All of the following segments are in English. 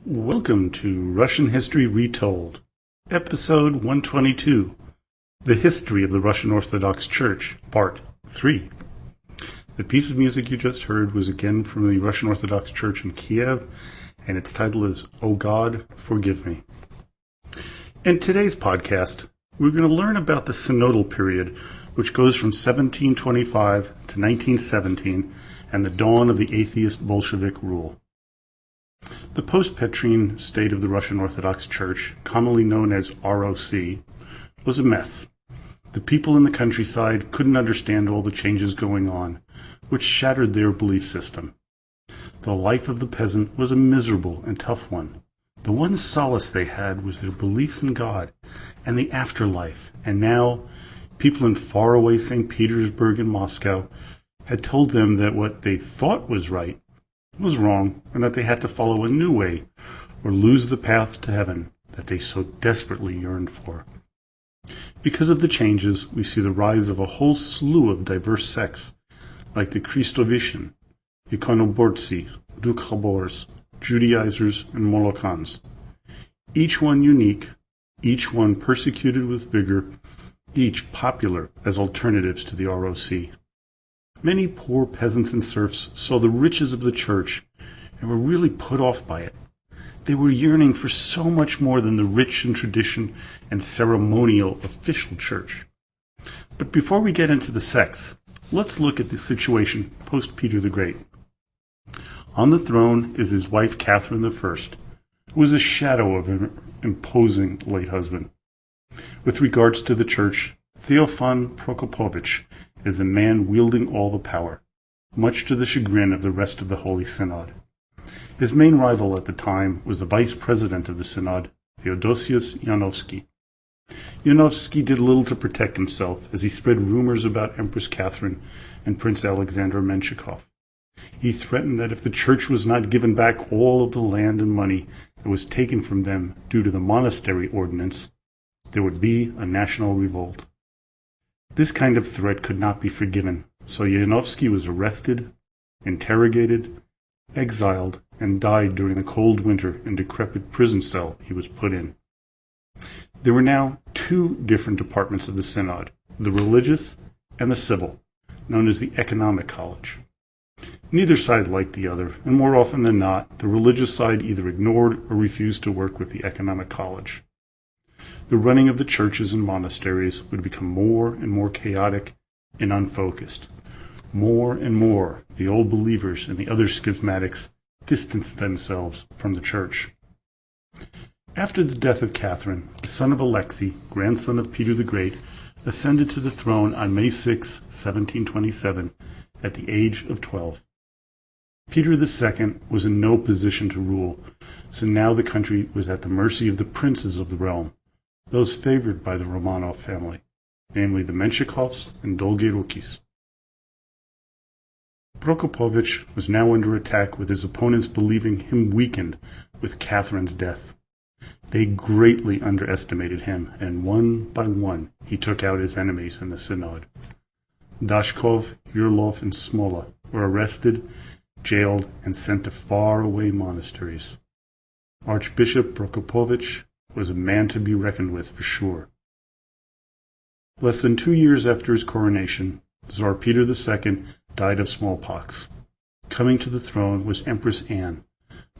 Welcome to Russian History Retold, Episode 122, The History of the Russian Orthodox Church, Part 3. The piece of music you just heard was again from the Russian Orthodox Church in Kiev, and its title is "O God, Forgive Me." In today's podcast, we're going to learn about the synodal period, which goes from 1725 to 1917, and the dawn of the atheist Bolshevik rule. The post-petrine state of the Russian Orthodox Church, commonly known as ROC, was a mess. The people in the countryside couldn't understand all the changes going on, which shattered their belief system. The life of the peasant was a miserable and tough one. The one solace they had was their beliefs in God and the afterlife, and now people in faraway St. Petersburg and Moscow had told them that what they thought was right was wrong, and that they had to follow a new way or lose the path to heaven that they so desperately yearned for. Because of the changes, we see the rise of a whole slew of diverse sects, like the Christovician, Ikonobortsi, Dukhabors, Judaizers, and Molokans. Each one unique, each one persecuted with vigor, each popular as alternatives to the ROC. Many poor peasants and serfs saw the riches of the church and were really put off by it. They were yearning for so much more than the rich in tradition and ceremonial official church. But before we get into the sects, let's look at the situation post-Peter the Great. On the throne is his wife Catherine I, who was a shadow of an imposing late husband. With regards to the church, Feofan Prokopovich is a man wielding all the power, much to the chagrin of the rest of the Holy Synod. His main rival at the time was the vice president of the Synod, Theodosius Yanovsky. Yanovsky did little to protect himself as he spread rumors about Empress Catherine and Prince Alexander Menshikov. He threatened that if the church was not given back all of the land and money that was taken from them due to the monastery ordinance, there would be a national revolt. This kind of threat could not be forgiven, so Yanovsky was arrested, interrogated, exiled, and died during the cold winter and decrepit prison cell he was put in. There were now two different departments of the Synod, the religious and the civil, known as the Economic College. Neither side liked the other, and more often than not, the religious side either ignored or refused to work with the Economic College. The running of the churches and monasteries would become more and more chaotic and unfocused. More and more, the old believers and the other schismatics distanced themselves from the church. After the death of Catherine, the son of Alexei, grandson of Peter the Great, ascended to the throne on May 6, 1727, at the age of 12. Peter II was in no position to rule, so now the country was at the mercy of the princes of the realm, those favored by the Romanov family, namely the Menshikovs and Dolgorukis. Prokopovich was now under attack, with his opponents believing him weakened with Catherine's death. They greatly underestimated him, and one by one he took out his enemies in the Synod. Dashkov, Yurlov, and Smola were arrested, jailed, and sent to faraway monasteries. Archbishop Prokopovich was a man to be reckoned with for sure. Less than 2 years after his coronation, Tsar Peter II died of smallpox. Coming to the throne was Empress Anne,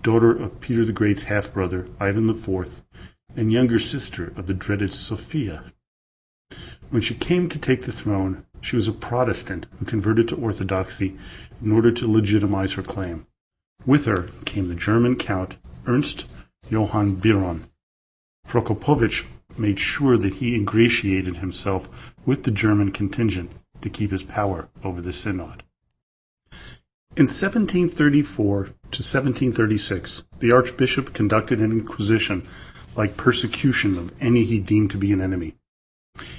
daughter of Peter the Great's half-brother, Ivan IV, and younger sister of the dreaded Sophia. When she came to take the throne, she was a Protestant who converted to Orthodoxy in order to legitimize her claim. With her came the German Count Ernst Johann Biron. Prokopovich made sure that he ingratiated himself with the German contingent to keep his power over the Synod. In 1734 to 1736, the Archbishop conducted an inquisition like persecution of any he deemed to be an enemy.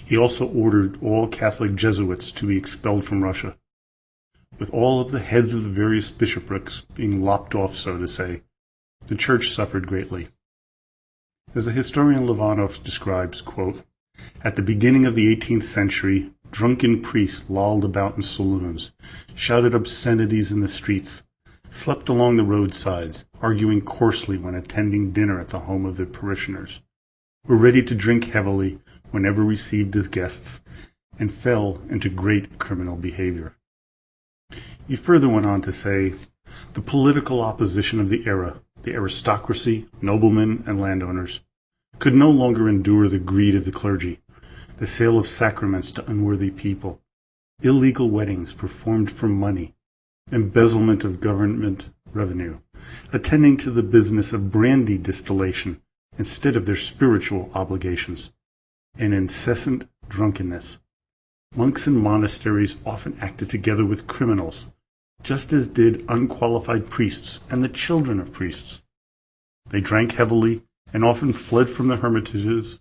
He also ordered all Catholic Jesuits to be expelled from Russia. With all of the heads of the various bishoprics being lopped off, so to say, the Church suffered greatly. As the historian Levanov describes, quote, "At the beginning of the 18th century, drunken priests lolled about in saloons, shouted obscenities in the streets, slept along the roadsides, arguing coarsely when attending dinner at the home of their parishioners, were ready to drink heavily whenever received as guests, and fell into great criminal behavior. He further went on to say, the political opposition of the era, the aristocracy, noblemen, and landowners, could no longer endure the greed of the clergy, the sale of sacraments to unworthy people, illegal weddings performed for money, embezzlement of government revenue, attending to the business of brandy distillation instead of their spiritual obligations, and incessant drunkenness. Monks in monasteries often acted together with criminals, just as did unqualified priests and the children of priests. They drank heavily and often fled from the hermitages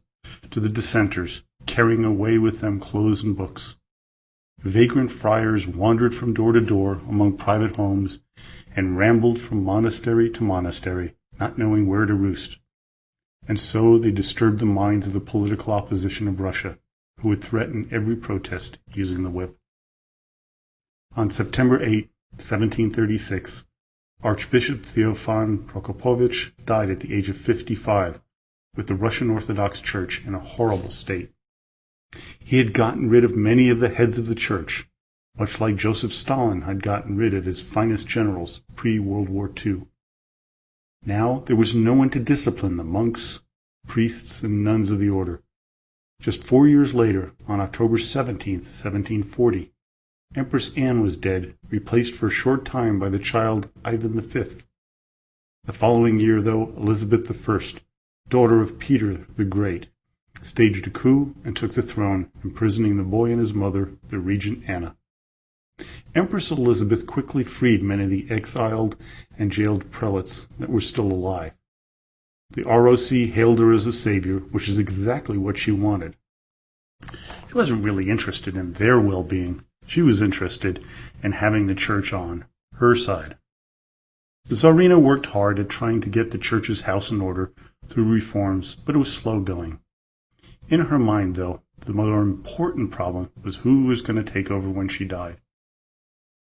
to the dissenters, carrying away with them clothes and books. Vagrant friars wandered from door to door among private homes and rambled from monastery to monastery, not knowing where to roost. And so they disturbed the minds of the political opposition of Russia, who would threaten every protest using the whip. On September 8, 1736, Archbishop Feofan Prokopovich died at the age of 55, with the Russian Orthodox Church in a horrible state. He had gotten rid of many of the heads of the Church, much like Joseph Stalin had gotten rid of his finest generals pre-World War II. Now there was no one to discipline the monks, priests, and nuns of the order. Just 4 years later, on October 17, 1740, Empress Anne was dead, replaced for a short time by the child Ivan V. The following year, though, Elizabeth I, daughter of Peter the Great, staged a coup and took the throne, imprisoning the boy and his mother, the regent Anna. Empress Elizabeth quickly freed many of the exiled and jailed prelates that were still alive. The ROC hailed her as a savior, which is exactly what she wanted. She wasn't really interested in their well-being. She was interested in having the church on her side. The Tsarina worked hard at trying to get the church's house in order through reforms, but it was slow going. In her mind, though, the more important problem was who was going to take over when she died.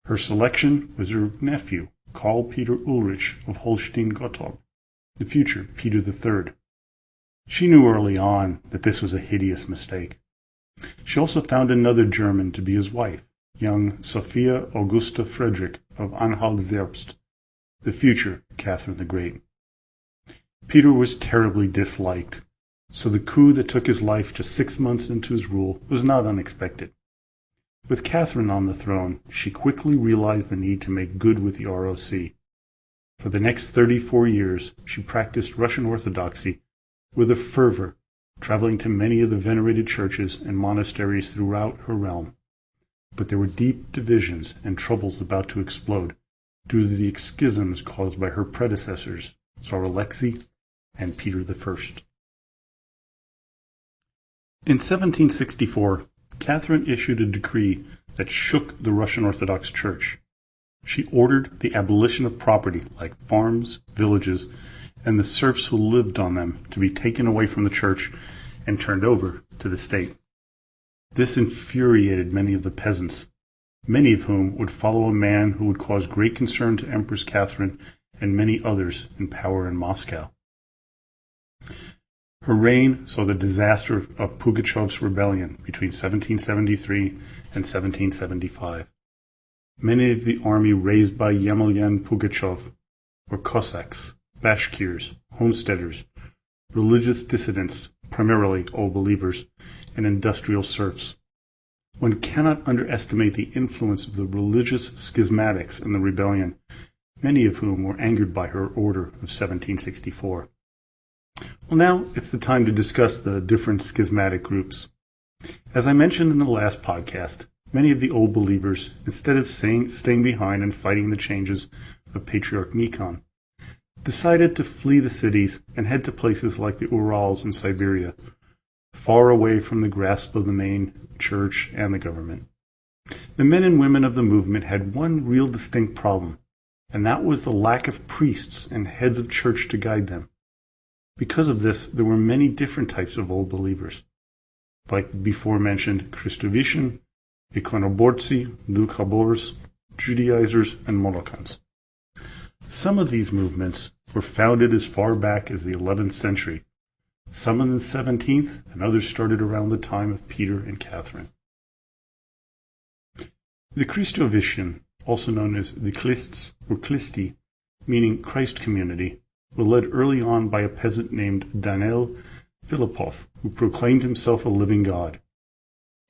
Her selection was her nephew, Karl Peter Ulrich of Holstein-Gottorp, the future Peter III. She knew early on that this was a hideous mistake. She also found another German to be his wife, young Sophia Augusta Frederick of Anhalt-Zerbst, the future Catherine the Great. Peter was terribly disliked, so the coup that took his life just 6 months into his rule was not unexpected. With Catherine on the throne, she quickly realized the need to make good with the ROC. For the next 34 years, she practiced Russian Orthodoxy with a fervor, traveling to many of the venerated churches and monasteries throughout her realm. But there were deep divisions and troubles about to explode due to the schisms caused by her predecessors, Tsar Alexei and Peter I. In 1764, Catherine issued a decree that shook the Russian Orthodox Church. She ordered the abolition of property like farms, villages, and the serfs who lived on them to be taken away from the church and turned over to the state. This infuriated many of the peasants, many of whom would follow a man who would cause great concern to Empress Catherine and many others in power in Moscow. Her reign saw the disaster of Pugachev's rebellion between 1773 and 1775. Many of the army raised by Yemelyan Pugachev were Cossacks, Bashkirs, homesteaders, religious dissidents, primarily Old Believers, and industrial serfs. One cannot underestimate the influence of the religious schismatics in the rebellion, many of whom were angered by her order of 1764. Well, now it's the time to discuss the different schismatic groups. As I mentioned in the last podcast, many of the Old Believers, instead of staying behind and fighting the changes of Patriarch Nikon, decided to flee the cities and head to places like the Urals in Siberia, far away from the grasp of the main church and the government. The men and women of the movement had one real distinct problem, and that was the lack of priests and heads of church to guide them. Because of this, there were many different types of Old Believers, like the before-mentioned Christovician, Ikonobortsi, Dukhabors, Judaizers, and Molochans. Some of these movements were founded as far back as the 11th century, some in the 17th, and others started around the time of Peter and Catherine. The Christovician, also known as the Klists or Klisti, meaning Christ community, were led early on by a peasant named Daniel Filipov, who proclaimed himself a living God.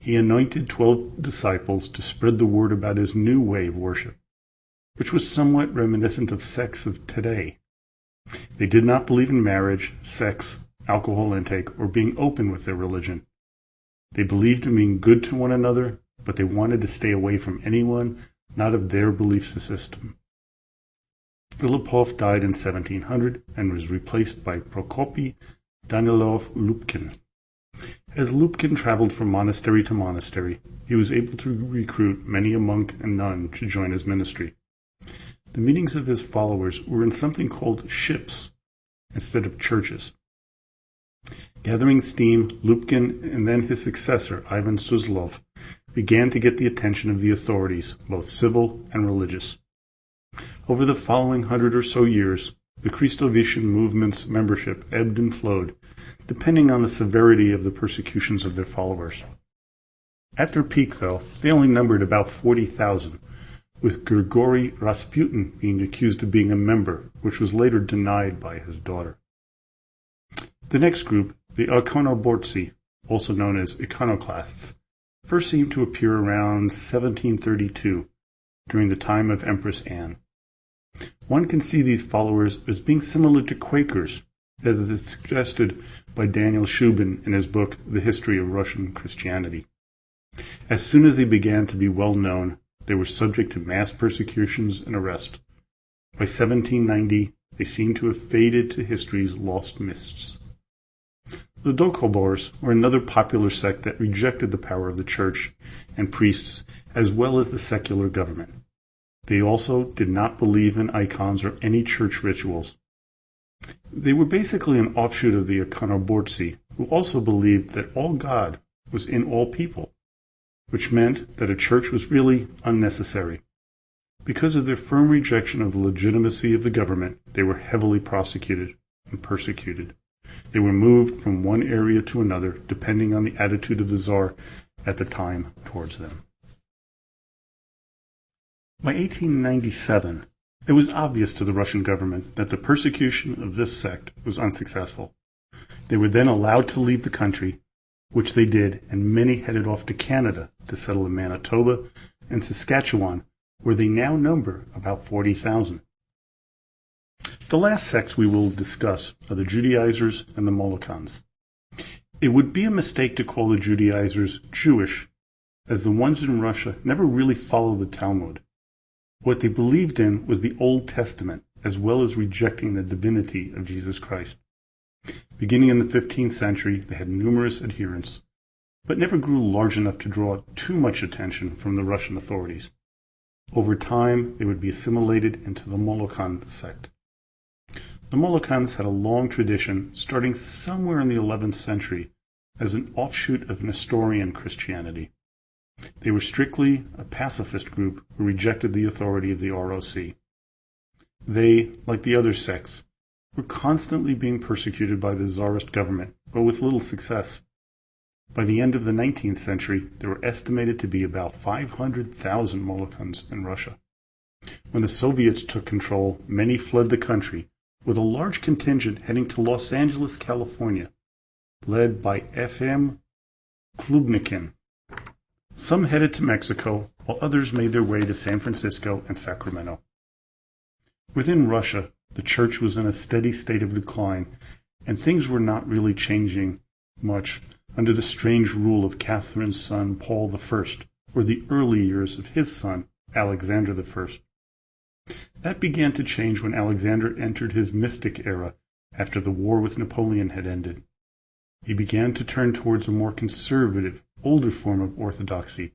He anointed 12 disciples to spread the word about his new way of worship, which was somewhat reminiscent of sects of today. They did not believe in marriage, sex, alcohol intake, or being open with their religion. They believed in being good to one another, but they wanted to stay away from anyone not of their belief system. Filipov died in 1700 and was replaced by Prokopy Danilov Lupkin. As Lupkin traveled from monastery to monastery, he was able to recruit many a monk and nun to join his ministry. The meetings of his followers were in something called ships instead of churches. Gathering steam, Lupkin and then his successor, Ivan Suslov, began to get the attention of the authorities, both civil and religious. Over the following 100 or so years, the Christovician movement's membership ebbed and flowed, depending on the severity of the persecutions of their followers. At their peak, though, they only numbered about 40,000, with Grigory Rasputin being accused of being a member, which was later denied by his daughter. The next group, the Ikonobortsi, also known as iconoclasts, first seemed to appear around 1732, during the time of Empress Anne. One can see these followers as being similar to Quakers, as is suggested by Daniel Shubin in his book The History of Russian Christianity. As soon as they began to be well known, they were subject to mass persecutions and arrest. By 1790, they seem to have faded to history's lost mists. The Doukhobors were another popular sect that rejected the power of the church and priests, as well as the secular government. They also did not believe in icons or any church rituals. They were basically an offshoot of the Ikonobortsi, who also believed that all God was in all people, which meant that a church was really unnecessary. Because of their firm rejection of the legitimacy of the government, they were heavily prosecuted and persecuted. They were moved from one area to another, depending on the attitude of the Tsar at the time towards them. By 1897, it was obvious to the Russian government that the persecution of this sect was unsuccessful. They were then allowed to leave the country, which they did, and many headed off to Canada to settle in Manitoba and Saskatchewan, where they now number about 40,000. The last sects we will discuss are the Judaizers and the Molokans. It would be a mistake to call the Judaizers Jewish, as the ones in Russia never really followed the Talmud. What they believed in was the Old Testament, as well as rejecting the divinity of Jesus Christ. Beginning in the 15th century, they had numerous adherents, but never grew large enough to draw too much attention from the Russian authorities. Over time, they would be assimilated into the Molokan sect. The Molokans had a long tradition, starting somewhere in the 11th century, as an offshoot of Nestorian Christianity. They were strictly a pacifist group who rejected the authority of the ROC. They, like the other sects, were constantly being persecuted by the Tsarist government, but with little success. By the end of the 19th century, there were estimated to be about 500,000 Molokans in Russia. When the Soviets took control, many fled the country, with a large contingent heading to Los Angeles, California, led by F.M. Klubnikin. Some headed to Mexico, while others made their way to San Francisco and Sacramento. Within Russia, the church was in a steady state of decline, and things were not really changing much under the strange rule of Catherine's son Paul I, or the early years of his son Alexander I. That began to change when Alexander entered his mystic era after the war with Napoleon had ended. He began to turn towards a more conservative, older form of orthodoxy,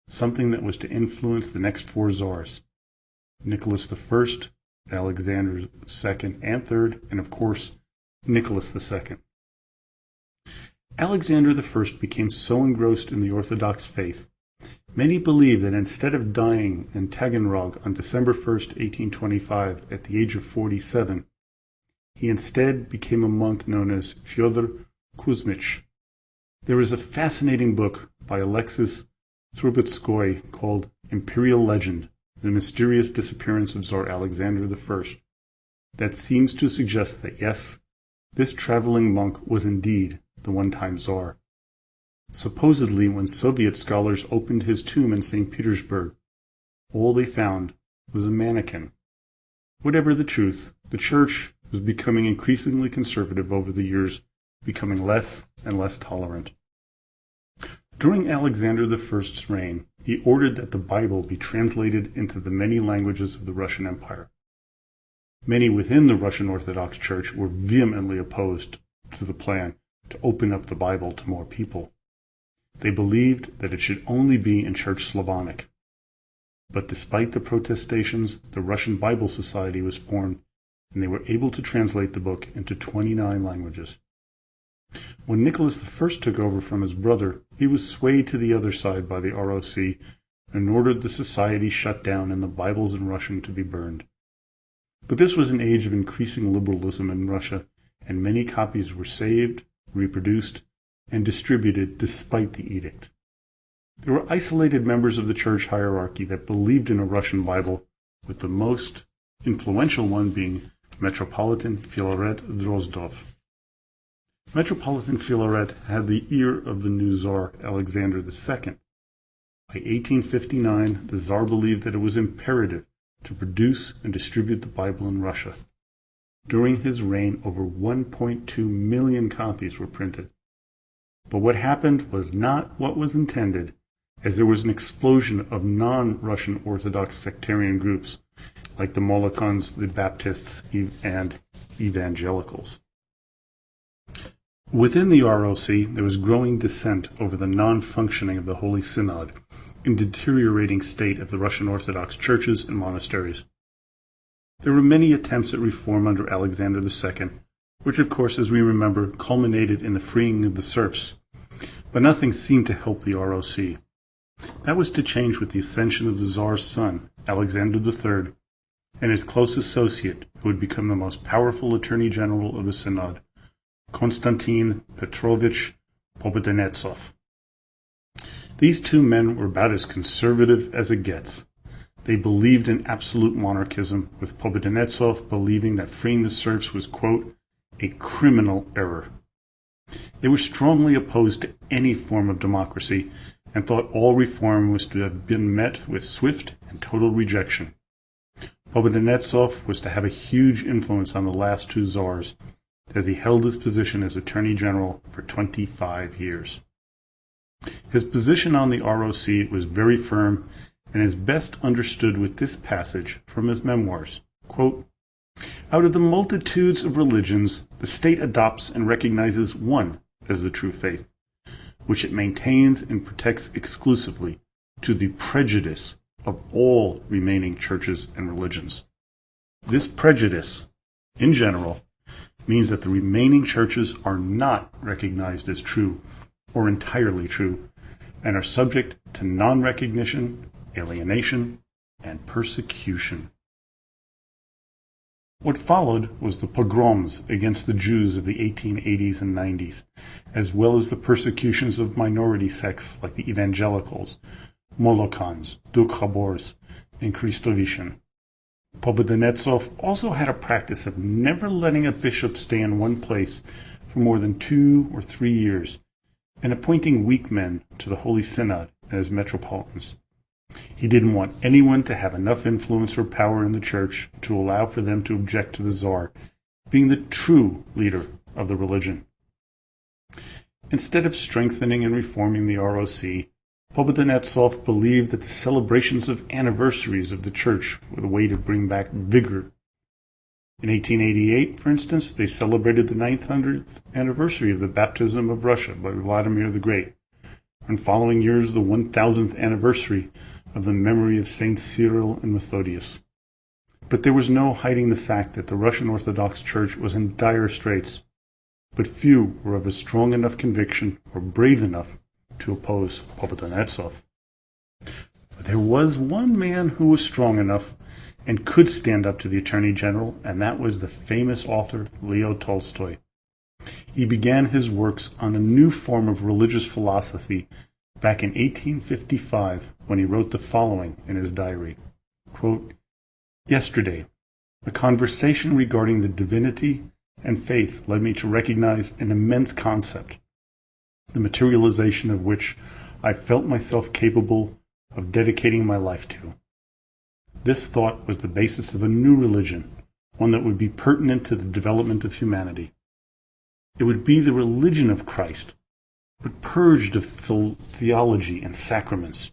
something that was to influence the next four czars, Nicholas I, Alexander II and III, and of course, Nicholas II. Alexander I became so engrossed in the Orthodox faith Many believe that instead of dying in Taganrog on December 1st, 1825, at the age of 47, he instead became a monk known as Fyodor Kuzmich. There is a fascinating book by Alexis Trubetskoy called Imperial Legend, The Mysterious Disappearance of Tsar Alexander I, that seems to suggest that yes, this traveling monk was indeed the one-time Tsar. Supposedly, when Soviet scholars opened his tomb in St. Petersburg, all they found was a mannequin. Whatever the truth, the Church was becoming increasingly conservative over the years, becoming less and less tolerant. During Alexander I's reign, he ordered that the Bible be translated into the many languages of the Russian Empire. Many within the Russian Orthodox Church were vehemently opposed to the plan to open up the Bible to more people. They believed that it should only be in Church Slavonic. But despite the protestations, the Russian Bible Society was formed, and they were able to translate the book into 29 languages. When Nicholas I took over from his brother, he was swayed to the other side by the ROC and ordered the society shut down and the Bibles in Russian to be burned. But this was an age of increasing liberalism in Russia, and many copies were saved, reproduced, and distributed despite the edict. There were isolated members of the church hierarchy that believed in a Russian Bible, with the most influential one being Metropolitan Filaret Drozdov. Metropolitan Filaret had the ear of the new Tsar Alexander II. By 1859, the Tsar believed that it was imperative to produce and distribute the Bible in Russia. During his reign, over 1.2 million copies were printed. But what happened was not what was intended, as there was an explosion of non-Russian Orthodox sectarian groups, like the Molokans, the Baptists, and evangelicals. Within the ROC, there was growing dissent over the non-functioning of the Holy Synod and deteriorating state of the Russian Orthodox churches and monasteries. There were many attempts at reform under Alexander II, which of course, as we remember, culminated in the freeing of the serfs. But nothing seemed to help the ROC. That was to change with the ascension of the Tsar's son, Alexander III, and his close associate, who would become the most powerful attorney general of the Synod, Konstantin Petrovich Pobedonostsev. These two men were about as conservative as it gets. They believed in absolute monarchism, with Pobedonostsev believing that freeing the serfs was, quote, a criminal error. They were strongly opposed to any form of democracy and thought all reform was to have been met with swift and total rejection. Pobedonostsev was to have a huge influence on the last two czars, as he held his position as Attorney General for 25 years. His position on the ROC was very firm and is best understood with this passage from his memoirs. Quote, out of the multitudes of religions, the state adopts and recognizes one as the true faith, which it maintains and protects exclusively to the prejudice of all remaining churches and religions. This prejudice, in general, means that the remaining churches are not recognized as true or entirely true and are subject to non-recognition, alienation, and persecution. What followed was the pogroms against the Jews of the 1880s and 90s, as well as the persecutions of minority sects like the evangelicals, Molokans, Dukhabors, and Christovishin. Pobedonostsev also had a practice of never letting a bishop stay in one place for more than 2 or 3 years, and appointing weak men to the Holy Synod as metropolitans. He didn't want anyone to have enough influence or power in the church to allow for them to object to the Tsar being the true leader of the religion. Instead of strengthening and reforming the ROC, Pobedonostsev believed that the celebrations of anniversaries of the church were the way to bring back vigor. In 1888, for instance, they celebrated the 900th anniversary of the baptism of Russia by Vladimir the Great, and following years the 1000th anniversary of the memory of Saints Cyril and Methodius. But there was no hiding the fact that the Russian Orthodox Church was in dire straits, but few were of a strong enough conviction or brave enough to oppose Pobedonostsev. But there was one man who was strong enough and could stand up to the Attorney General, and that was the famous author Leo Tolstoy. He began his works on a new form of religious philosophy back in 1855 when he wrote the following in his diary, quote, "Yesterday, a conversation regarding the divinity and faith led me to recognize an immense concept, the materialization of which I felt myself capable of dedicating my life to. This thought was the basis of a new religion, one that would be pertinent to the development of humanity. It would be the religion of Christ, but purged of theology and sacraments,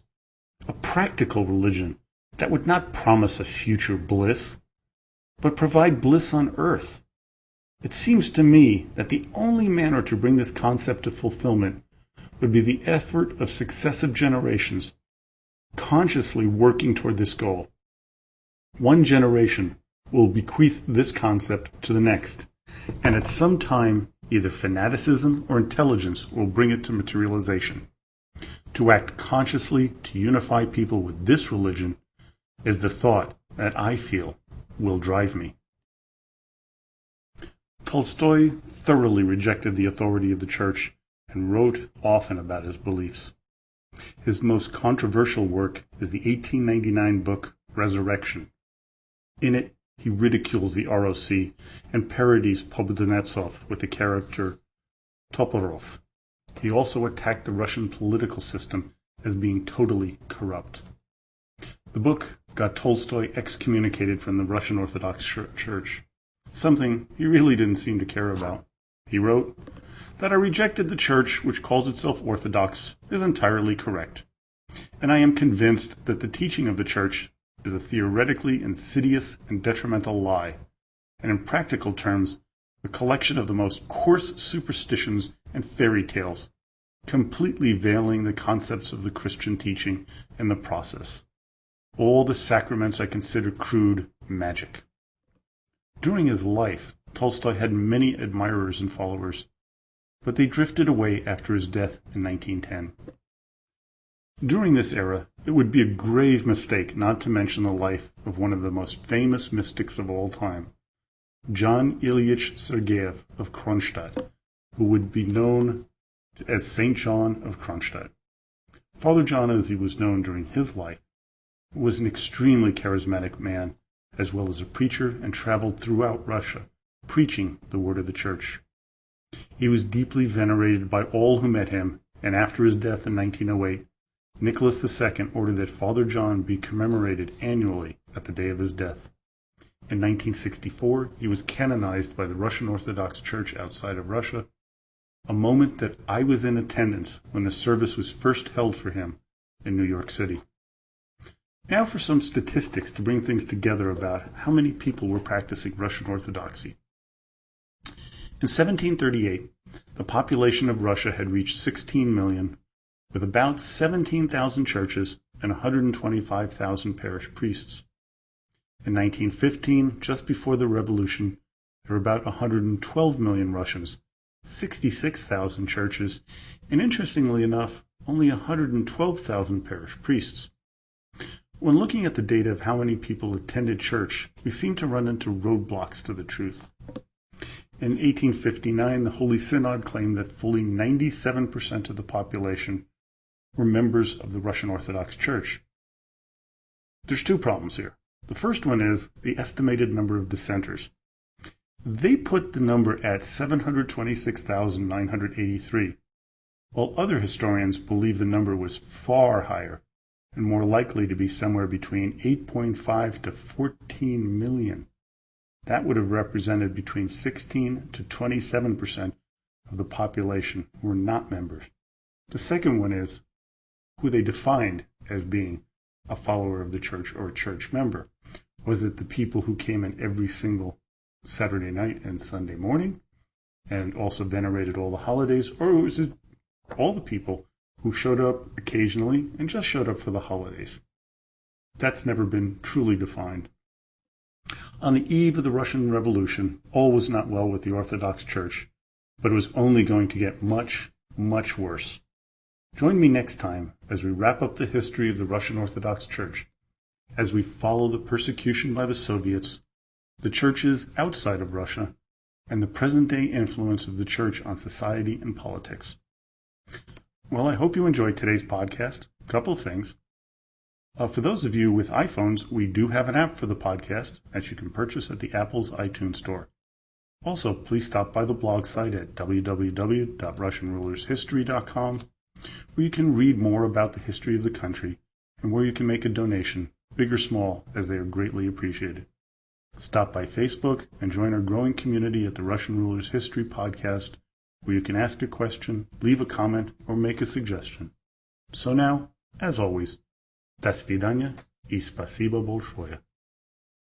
a practical religion that would not promise a future bliss, but provide bliss on earth. It seems to me that the only manner to bring this concept to fulfillment would be the effort of successive generations, consciously working toward this goal. One generation will bequeath this concept to the next, and at some time either fanaticism or intelligence will bring it to materialization. To act consciously to unify people with this religion is the thought that I feel will drive me." Tolstoy thoroughly rejected the authority of the Church and wrote often about his beliefs. His most controversial work is the 1899 book Resurrection. In it, he ridicules the ROC and parodies Pobedonostsev with the character Toporov. He also attacked the Russian political system as being totally corrupt. The book got Tolstoy excommunicated from the Russian Orthodox Church, something he really didn't seem to care about. He wrote, "That I rejected the Church, which calls itself Orthodox, is entirely correct, and I am convinced that the teaching of the Church is a theoretically insidious and detrimental lie, and in practical terms, a collection of the most coarse superstitions and fairy tales, completely veiling the concepts of the Christian teaching in the process. All the sacraments I consider crude magic." During his life, Tolstoy had many admirers and followers, but they drifted away after his death in 1910. During this era, it would be a grave mistake not to mention the life of one of the most famous mystics of all time, John Ilyich Sergeyev of Kronstadt, who would be known as St. John of Kronstadt. Father John, as he was known during his life, was an extremely charismatic man, as well as a preacher, and traveled throughout Russia, preaching the word of the Church. He was deeply venerated by all who met him, and after his death in 1908, Nicholas II ordered that Father John be commemorated annually at the day of his death. In 1964, he was canonized by the Russian Orthodox Church outside of Russia, a moment that I was in attendance when the service was first held for him in New York City. Now for some statistics to bring things together about how many people were practicing Russian Orthodoxy. In 1738, the population of Russia had reached 16 million, with about 17,000 churches and 125,000 parish priests. In 1915, just before the revolution, there were about 112 million Russians, 66,000 churches, and interestingly enough, only 112,000 parish priests. When looking at the data of how many people attended church, we seem to run into roadblocks to the truth. In 1859, the Holy Synod claimed that fully 97% of the population were members of the Russian Orthodox Church. There's two problems here. The first one is the estimated number of dissenters. They put the number at 726,983, while other historians believe the number was far higher and more likely to be somewhere between 8.5 to 14 million. That would have represented between 16 to 27% of the population who were not members. The second one is who they defined as being a follower of the church or a church member. Was it the people who came in every single Saturday night and Sunday morning and also venerated all the holidays, or was it all the people who showed up occasionally and just showed up for the holidays? That's never been truly defined. On the eve of the Russian Revolution, all was not well with the Orthodox Church, but it was only going to get much, much worse. Join me next time as we wrap up the history of the Russian Orthodox Church, as we follow the persecution by the Soviets, the churches outside of Russia, and the present-day influence of the Church on society and politics. Well, I hope you enjoyed today's podcast. A couple of things. For those of you with iPhones, we do have an app for the podcast that you can purchase at the Apple's iTunes Store. Also, please stop by the blog site at www.russianrulershistory.com, where you can read more about the history of the country and where you can make a donation, big or small, as they are greatly appreciated. Stop by Facebook and join our growing community at the Russian Rulers History Podcast, where you can ask a question, leave a comment, or make a suggestion. So now, as always, до свидания и спасибо большое.